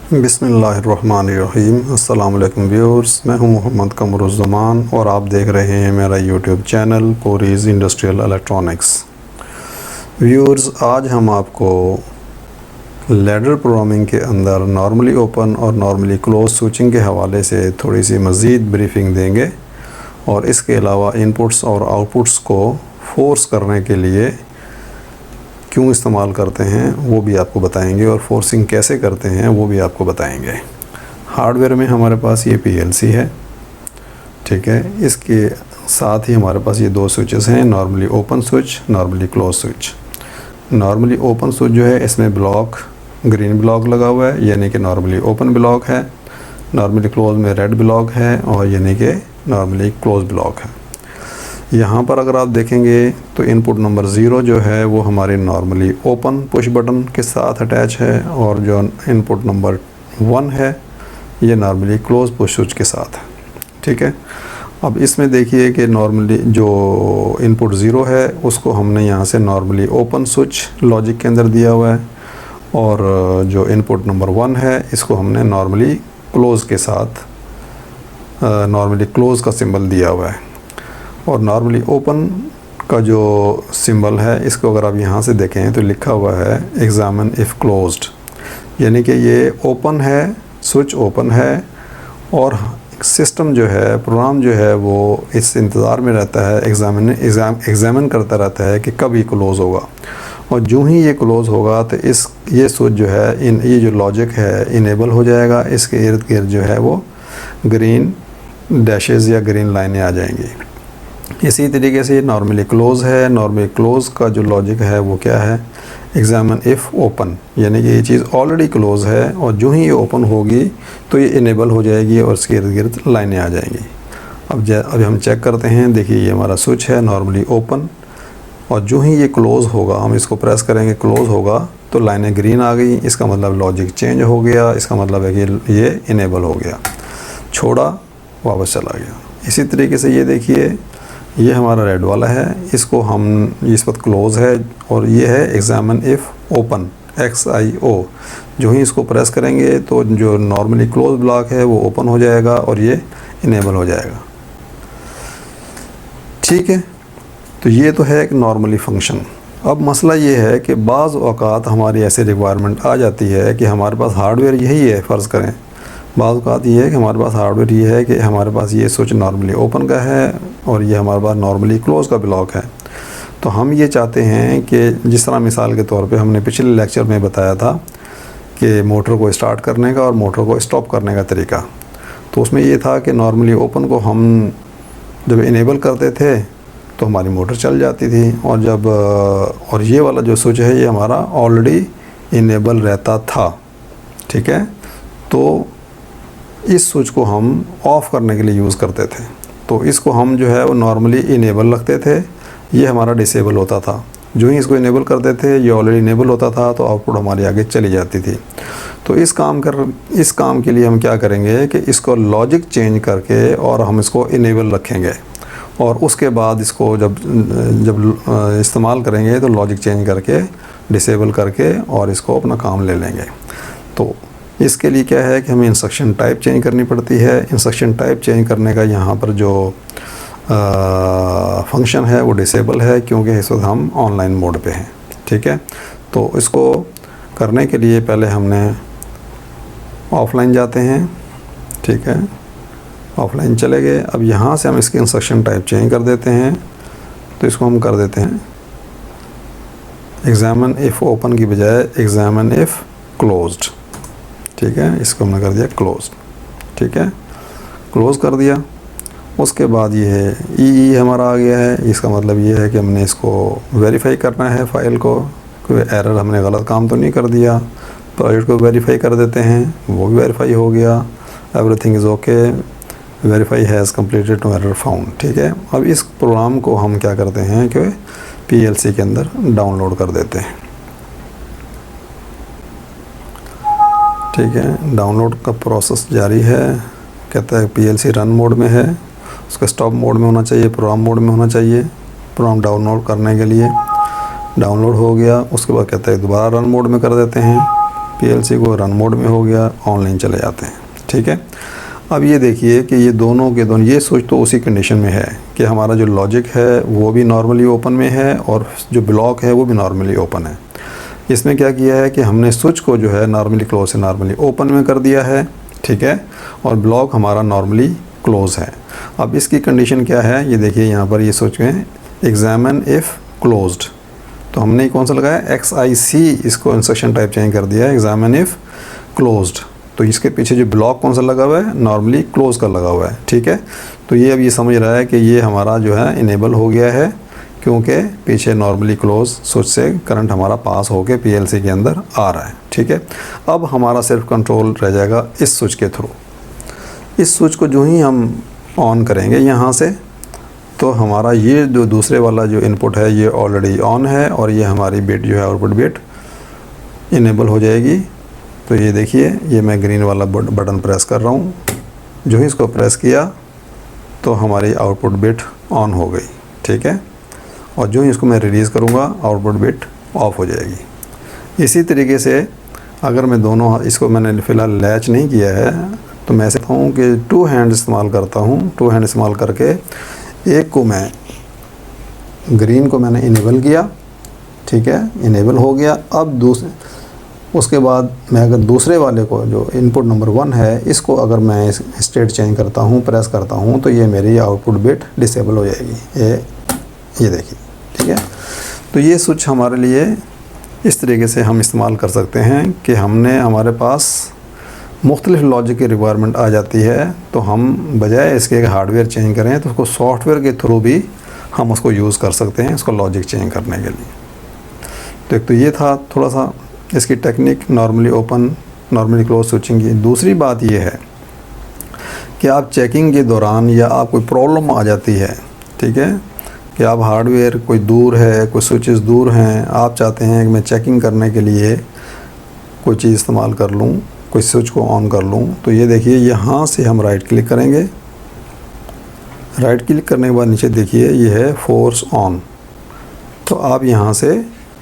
बिस्मिल्लाहिर्रहमानिर्रहीम। अस्सलाम वालेकुम व्यूअर्स, मैं हूं मोहम्मद कमरुज़्ज़मान और आप देख रहे हैं मेरा यूट्यूब चैनल कोरीज़ इंडस्ट्रियल इलेक्ट्रॉनिक्स। व्यूअर्स, आज हम आपको लैडर प्रोग्रामिंग के अंदर नॉर्मली ओपन और नॉर्मली क्लोज स्विचिंग के हवाले से थोड़ी सी मज़ीद ब्रीफिंग देंगे और इसके अलावा इनपुट्स और आउटपुट्स को फोर्स करने के लिए क्यों इस्तेमाल करते हैं वो भी आपको बताएंगे और फोर्सिंग कैसे करते हैं वो भी आपको बताएंगे। हार्डवेयर में हमारे पास ये पीएलसी है, ठीक है। इसके साथ ही हमारे पास ये दो स्विचेस हैं, normally open switch, normally close switch. Normally open switch जो है इसमें ब्लॉक ग्रीन ब्लॉक लगा हुआ है, यानी कि नॉर्मली ओपन ब्लॉक है। नॉर्मली क्लोज में रेड ब्लॉक है और यानी कि नॉर्मली क्लोज ब्लॉक है। यहाँ पर अगर आप देखेंगे तो इनपुट नंबर 0 जो है वो हमारी नॉर्मली ओपन पुश बटन के साथ अटैच है और जो इनपुट नंबर 1 है ये नॉर्मली क्लोज पुश स्विच के साथ है, ठीक है। अब इसमें देखिए कि नॉर्मली जो इनपुट 0 है उसको हमने यहाँ से नॉर्मली ओपन स्विच लॉजिक के अंदर दिया हुआ है और जो इनपुट नंबर 1 है इसको हमने नॉर्मली क्लोज के साथ नॉर्मली क्लोज का सिंबल दिया हुआ है। और नॉर्मली ओपन का जो सिंबल है इसको अगर आप यहाँ से देखें तो लिखा हुआ है एग्जामिन इफ़ क्लोज्ड, यानी कि ये ओपन है, स्विच ओपन है और सिस्टम जो है, प्रोग्राम जो है वो इस इंतज़ार में रहता है, एग्जामिन करता रहता है कि कब ये क्लोज़ होगा। और जो ही ये क्लोज़ होगा तो ये स्विच जो है ये जो लॉजिक है इनेबल हो जाएगा। इसके इर्द गिर्द जो है वो ग्रीन डैशेज़ या ग्रीन लाइनें आ जाएंगी। इसी तरीके से नॉर्मली क्लोज़ है। नॉर्मली क्लोज़ का जो लॉजिक है वो क्या है, एग्जामिन इफ़ ओपन, यानी कि ये चीज़ ऑलरेडी क्लोज़ है और जो ही ये ओपन होगी तो ये इनेबल हो जाएगी और इसके इर्द गिर्द लाइनें आ जाएंगी। अब हम चेक करते हैं। देखिए ये हमारा स्विच है नॉर्मली ओपन और जो ही ये क्लोज़ होगा हम इसको प्रेस करेंगे, क्लोज़ होगा तो लाइनें ग्रीन आ गई, इसका मतलब लॉजिक चेंज हो गया, इसका मतलब है कि ये इनेबल हो गया, छोड़ा वापस चला गया। इसी तरीके से ये देखिए ये हमारा रेड वाला है, इसको हम इस वक्त क्लोज़ है और ये है एग्जामिन इफ़ ओपन XIO। जो ही इसको प्रेस करेंगे तो जो नॉर्मली क्लोज ब्लॉक है वो ओपन हो जाएगा और ये इनेबल हो जाएगा, ठीक है। तो ये तो है एक नॉर्मली फंक्शन। अब मसला ये है कि बाज़ औक़ात हमारी ऐसी रिक्वायरमेंट आ जाती है कि हमारे पास हार्डवेयर यही है, फ़र्ज़ करें बाज़ औक़ात ये है कि हमारे पास हार्डवेयर ये है कि हमारे पास ये स्विच नॉर्मली ओपन का है और ये हमारे पास नॉर्मली क्लोज़ का ब्लॉक है। तो हम ये चाहते हैं कि जिस तरह मिसाल के तौर पे हमने पिछले लेक्चर में बताया था कि मोटर को स्टार्ट करने का और मोटर को स्टॉप करने का तरीका, तो उसमें ये था कि नॉर्मली ओपन को हम जब इनेबल करते थे तो हमारी मोटर चल जाती थी और ये वाला जो स्विच है ये हमारा ऑलरेडी इनेबल रहता था, ठीक है। तो इस स्विच को हम ऑफ़ करने के लिए यूज़ करते थे, तो इसको हम जो है वो नॉर्मली इनेबल रखते थे, ये हमारा डिसेबल होता था। जो ही इसको इनेबल करते थे ये ऑलरेडी इनेबल होता था तो आउटपुट हमारी आगे चली जाती थी। तो इस काम के लिए हम क्या करेंगे कि इसको लॉजिक चेंज करके और हम इसको इनेबल रखेंगे और उसके बाद इसको जब इस्तेमाल करेंगे तो लॉजिक चेंज करके डिसेबल करके और इसको अपना काम ले लेंगे। तो इसके लिए क्या है कि हमें इंस्ट्रक्शन टाइप चेंज करनी पड़ती है। इंस्ट्रक्शन टाइप चेंज करने का यहाँ पर जो फंक्शन है वो डिसेबल है क्योंकि इस वक्त हम ऑनलाइन मोड पे हैं, ठीक है। तो इसको करने के लिए पहले हमने ऑफलाइन जाते हैं, ठीक है, ऑफलाइन चले गए। अब यहाँ से हम इसकी इंस्ट्रक्शन टाइप चेंज कर देते हैं, तो इसको हम कर देते हैं एग्जामिन इफ़ ओपन की बजाय एग्जामिन इफ़ क्लोज्ड, ठीक है। इसको हमने कर दिया क्लोज, ठीक है, क्लोज़ कर दिया। उसके बाद ये है ई हमारा आ गया है। इसका मतलब ये है कि हमने इसको वेरीफाई करना है फाइल को, कोई एरर हमने गलत काम तो नहीं कर दिया। प्रोजेक्ट को वेरीफाई कर देते हैं, वो भी वेरीफाई हो गया, everything is okay, verify has completed no error found, ठीक है। अब इस प्रोग्राम को हम क्या करते हैं कि पीएलसी के अंदर डाउनलोड कर देते हैं, ठीक है। डाउनलोड का प्रोसेस जारी है। कहता है पीएलसी रन मोड में है, उसका स्टॉप मोड में होना चाहिए, प्रोग्राम मोड में होना चाहिए। प्रोग्राम डाउनलोड करने के लिए डाउनलोड हो गया, उसके बाद कहता है दोबारा रन मोड में कर देते हैं, पीएलसी को रन मोड में हो गया, ऑनलाइन चले जाते हैं। ठीक है, अब ये देखिए कि ये दोनों के दोनों, ये स्विच तो उसी कंडीशन में है कि हमारा जो लॉजिक है वो भी नॉर्मली ओपन में है और जो ब्लॉक है वो भी नॉर्मली ओपन है। इसमें क्या किया है कि हमने स्विच को जो है नॉर्मली क्लोज से नॉर्मली ओपन में कर दिया है। ठीक है, और ब्लॉक हमारा नॉर्मली क्लोज है। अब इसकी कंडीशन क्या है, ये देखिए यहाँ पर ये स्विच में एग्जामिन इफ़ क्लोज्ड, तो हमने कौन सा लगाया XIC, इसको इंस्ट्रक्शन टाइप चेंज कर दिया है एग्जामिन इफ़ क्लोज्ड। तो इसके पीछे जो ब्लॉक कौन सा लगा हुआ है, नॉर्मली क्लोज का लगा हुआ है। ठीक है, तो ये अब ये समझ रहा है कि ये हमारा जो है इनेबल हो गया है, क्योंकि पीछे नॉर्मली क्लोज स्विच से करंट हमारा पास होके पीएलसी के अंदर आ रहा है। ठीक है, अब हमारा सिर्फ कंट्रोल रह जाएगा इस स्विच के थ्रू। इस स्विच को जो ही हम ऑन करेंगे यहाँ से, तो हमारा ये जो दूसरे वाला जो इनपुट है ये ऑलरेडी ऑन है और ये हमारी बिट जो है आउटपुट बिट इनेबल हो जाएगी। तो ये देखिए, ये मैं ग्रीन वाला बटन प्रेस कर रहा हूँ, जो ही इसको प्रेस किया तो हमारी आउटपुट बिट ऑन हो गई। ठीक है, और जो ही इसको मैं रिलीज़ करूँगा आउटपुट बिट ऑफ हो जाएगी। इसी तरीके से अगर मैं दोनों, इसको मैंने फ़िलहाल लैच नहीं किया है, तो मैं ऐसे कहूँ कि 2 हैंड इस्तेमाल करता हूँ। 2 हैंड इस्तेमाल करके एक को मैं ग्रीन को मैंने इनेबल किया। ठीक है, इनेबल हो गया। अब उसके बाद मैं अगर दूसरे वाले को जो इनपुट नंबर 1 है, इसको अगर मैं स्टेट चेंज करता हूँ, प्रेस करता हूँ, तो ये मेरी आउटपुट बिट डिसेबल हो जाएगी। ये देखिए। ठीक है, तो ये स्विच हमारे लिए इस तरीके से हम इस्तेमाल कर सकते हैं कि हमारे पास मुख्तलिफ लॉजिक की रिक्वायरमेंट आ जाती है, तो हम बजाय इसके हार्डवेयर चेंज करें तो उसको सॉफ्टवेयर के थ्रू भी हम उसको यूज़ कर सकते हैं, उसको लॉजिक चेंज करने के लिए। तो एक तो ये था थोड़ा सा इसकी technique normally open normally close switching की। दूसरी बात ये है कि आप चेकिंग के दौरान या आप कोई प्रॉब्लम आ जाती है, ठीक है, कि आप हार्डवेयर कोई दूर है, कोई स्विचेस दूर हैं, आप चाहते हैं कि मैं चेकिंग करने के लिए कोई चीज़ इस्तेमाल कर लूँ, कोई स्विच को ऑन कर लूँ, तो ये देखिए यहाँ से हम राइट क्लिक करेंगे। राइट क्लिक करने के बाद नीचे देखिए ये है फोर्स ऑन, तो आप यहाँ से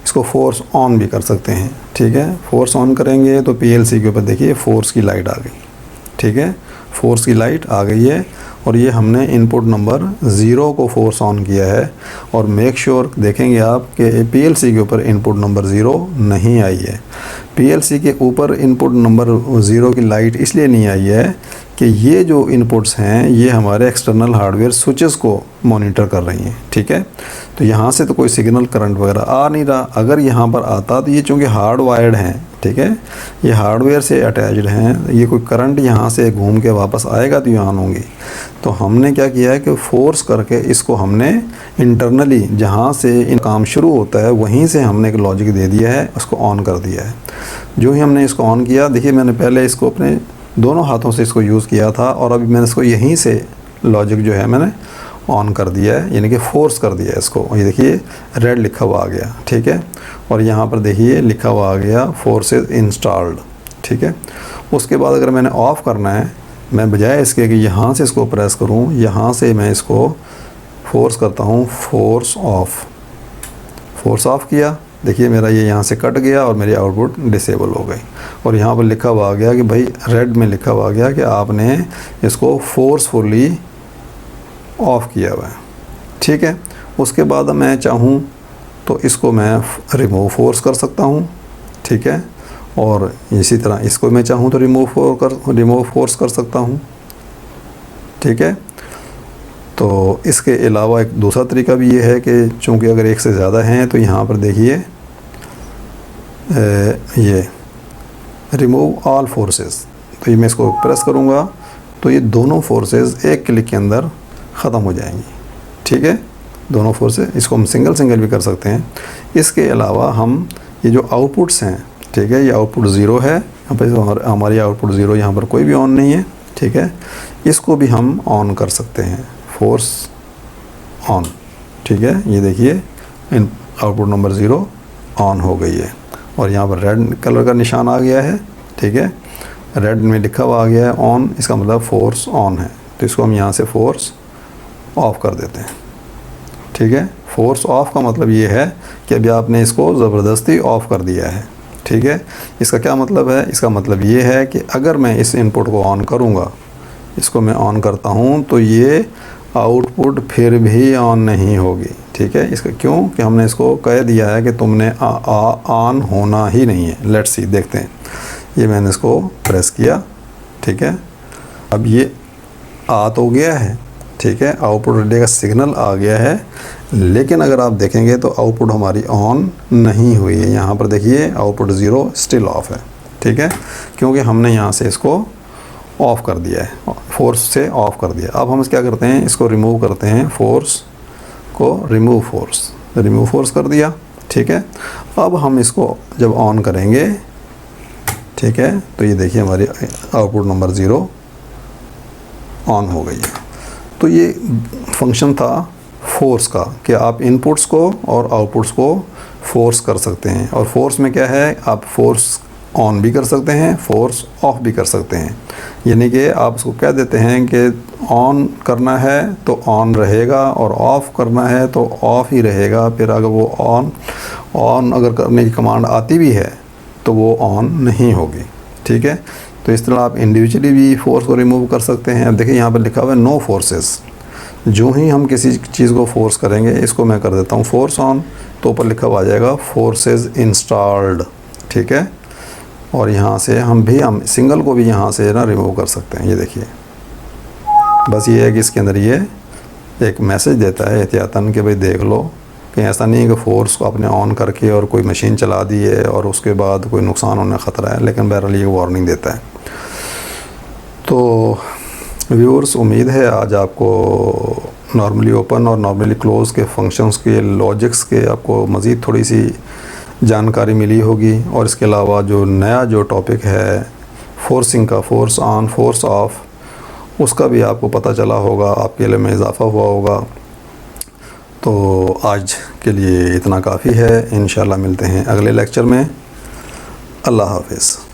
इसको फोर्स ऑन भी कर सकते हैं। ठीक है, फोर्स ऑन करेंगे तो पीएलसी के ऊपर देखिए फोर्स की लाइट आ गई। ठीक है, फोर्स की लाइट आ गई है और ये हमने इनपुट नंबर 0 को फोर्स ऑन किया है। और मेक श्योर देखेंगे आप कि पीएलसी के ऊपर इनपुट नंबर 0 नहीं आई है। पीएलसी के ऊपर इनपुट नंबर 0 की लाइट इसलिए नहीं आई है कि ये जो इनपुट्स हैं ये हमारे एक्सटर्नल हार्डवेयर स्विचेस को मॉनिटर कर रही हैं। ठीक है, तो यहाँ से तो कोई सिग्नल करंट वगैरह आ नहीं रहा। अगर यहाँ पर आता तो ये चूँकि हार्ड वायर्ड हैं, ठीक है, ये हार्डवेयर से अटैच्ड हैं, ये कोई करंट यहाँ से घूम के वापस आएगा तो ये ऑन होंगी। तो हमने क्या किया है कि फोर्स करके इसको हमने इंटरनली जहाँ से इन काम शुरू होता है वहीं से हमने एक लॉजिक दे दिया है, उसको ऑन कर दिया है। जो ही हमने इसको ऑन किया, देखिए मैंने पहले इसको अपने दोनों हाथों से इसको यूज़ किया था और अभी मैंने इसको यहीं से लॉजिक जो है मैंने ऑन कर दिया है, यानी कि फोर्स कर दिया है इसको। ये देखिए रेड लिखा हुआ आ गया। ठीक है, और यहाँ पर देखिए लिखा हुआ आ गया फोर्सेस इंस्टॉल्ड। ठीक है, उसके बाद अगर मैंने ऑफ़ करना है, मैं बजाय इसके कि यहाँ से इसको प्रेस करूँ, यहाँ से मैं इसको फोर्स करता हूँ, फोर्स ऑफ किया। देखिए मेरा ये यहाँ से कट गया और मेरी आउटपुट डिसेबल हो गई। और यहाँ पर लिखा हुआ आ गया कि भाई रेड में लिखा हुआ आ गया कि आपने इसको फोर्सफुली ऑफ़ किया हुआ है। ठीक है, उसके बाद मैं चाहूँ तो इसको मैं रिमूव फोर्स कर सकता हूँ। ठीक है, और इसी तरह इसको मैं चाहूँ तो रिमूव फोर्स कर सकता हूँ। ठीक है, तो इसके अलावा एक दूसरा तरीका भी ये है कि चूँकि अगर एक से ज़्यादा हैं तो यहाँ पर देखिए ये रिमूव ऑल फोर्सेस, तो ये मैं इसको प्रेस करूँगा तो ये दोनों फोर्सेस एक क्लिक के अंदर ख़त्म हो जाएंगी। ठीक है, दोनों फोर्सेस, इसको हम सिंगल भी कर सकते हैं। इसके अलावा हम ये जो आउटपुट्स हैं, ठीक है, ये आउटपुट 0 है, यहाँ पर हमारी आउटपुट 0, यहाँ पर कोई भी ऑन नहीं है। ठीक है, इसको भी हम ऑन कर सकते हैं, फोर्स ऑन। ठीक है, ये देखिए इन आउटपुट नंबर 0 ऑन हो गई है और यहाँ पर रेड कलर का निशान आ गया है। ठीक है, रेड में लिखा हुआ आ गया है ऑन, इसका मतलब फोर्स ऑन है। तो इसको हम यहाँ से फोर्स ऑफ़ कर देते हैं। ठीक है, फोर्स ऑफ का मतलब ये है कि अभी आपने इसको ज़बरदस्ती ऑफ़ कर दिया है। ठीक है। इसका क्या मतलब है? इसका मतलब ये है कि अगर मैं इस इनपुट को ऑन करूँगा, इसको मैं ऑन करता हूँ, तो ये आउटपुट फिर भी ऑन नहीं होगी। ठीक है। इसका क्यों? कि हमने इसको कह दिया है कि तुमने ऑन होना ही नहीं है। लेट्स सी, देखते हैं। ये मैंने इसको प्रेस किया, ठीक है। अब ये आ तो गया है, ठीक है, आउटपुट रिले का सिग्नल आ गया है, लेकिन अगर आप देखेंगे तो आउटपुट हमारी ऑन नहीं हुई है। यहाँ पर देखिए आउटपुट 0 स्टिल ऑफ है, ठीक है, क्योंकि हमने यहाँ से इसको ऑफ़ कर दिया है, फोर्स से ऑफ़ कर दिया। अब हम क्या करते हैं, इसको रिमूव करते हैं, फोर्स को रिमूव फोर्स कर दिया, ठीक है। अब हम इसको जब ऑन करेंगे, ठीक है, तो ये देखिए हमारी आउटपुट नंबर 0 ऑन हो गई है। तो ये फंक्शन था फोर्स का कि आप इनपुट्स को और आउटपुट्स को फोर्स कर सकते हैं। और फोर्स में क्या है, आप फोर्स ऑन भी कर सकते हैं, फोर्स ऑफ भी कर सकते हैं। यानी कि आप उसको कह देते हैं कि ऑन करना है तो ऑन रहेगा और ऑफ़ करना है तो ऑफ़ ही रहेगा। फिर अगर वो ऑन अगर करने की कमांड आती भी है तो वो ऑन नहीं होगी, ठीक है। तो इस तरह आप इंडिविजुअली भी फोर्स को रिमूव कर सकते हैं। अब देखिए यहाँ पर लिखा हुआ है नो फोर्सेस। जो ही हम किसी चीज़ को फोर्स करेंगे, इसको मैं कर देता हूँ फोर्स ऑन, तो ऊपर लिखा हुआ आ जाएगा फोर्सेस इंस्टॉल्ड, ठीक है। और यहाँ से हम सिंगल को भी यहाँ से ना रिमूव कर सकते हैं। ये देखिए, बस ये है कि इसके अंदर ये एक मैसेज देता है एहतियातन कि भाई देख लो, कि ऐसा नहीं है कि फ़ोर्स को आपने ऑन करके और कोई मशीन चला दी है और उसके बाद कोई नुकसान होने का ख़तरा है, लेकिन बहरहाल ये वार्निंग देता है। तो व्यूअर्स, उम्मीद है आज आपको नॉर्मली ओपन और नॉर्मली क्लोज़ के फंक्शंस के लॉजिक्स के आपको मज़ीद थोड़ी सी जानकारी मिली होगी। और इसके अलावा जो नया टॉपिक है फोर्सिंग का, फोर्स ऑन फोर्स ऑफ, उसका भी आपको पता चला होगा, आपके इल्म में इजाफ़ा हुआ होगा। तो आज के लिए इतना काफ़ी है। इंशाल्लाह मिलते हैं अगले लेक्चर में। अल्लाह हाफ़िज़।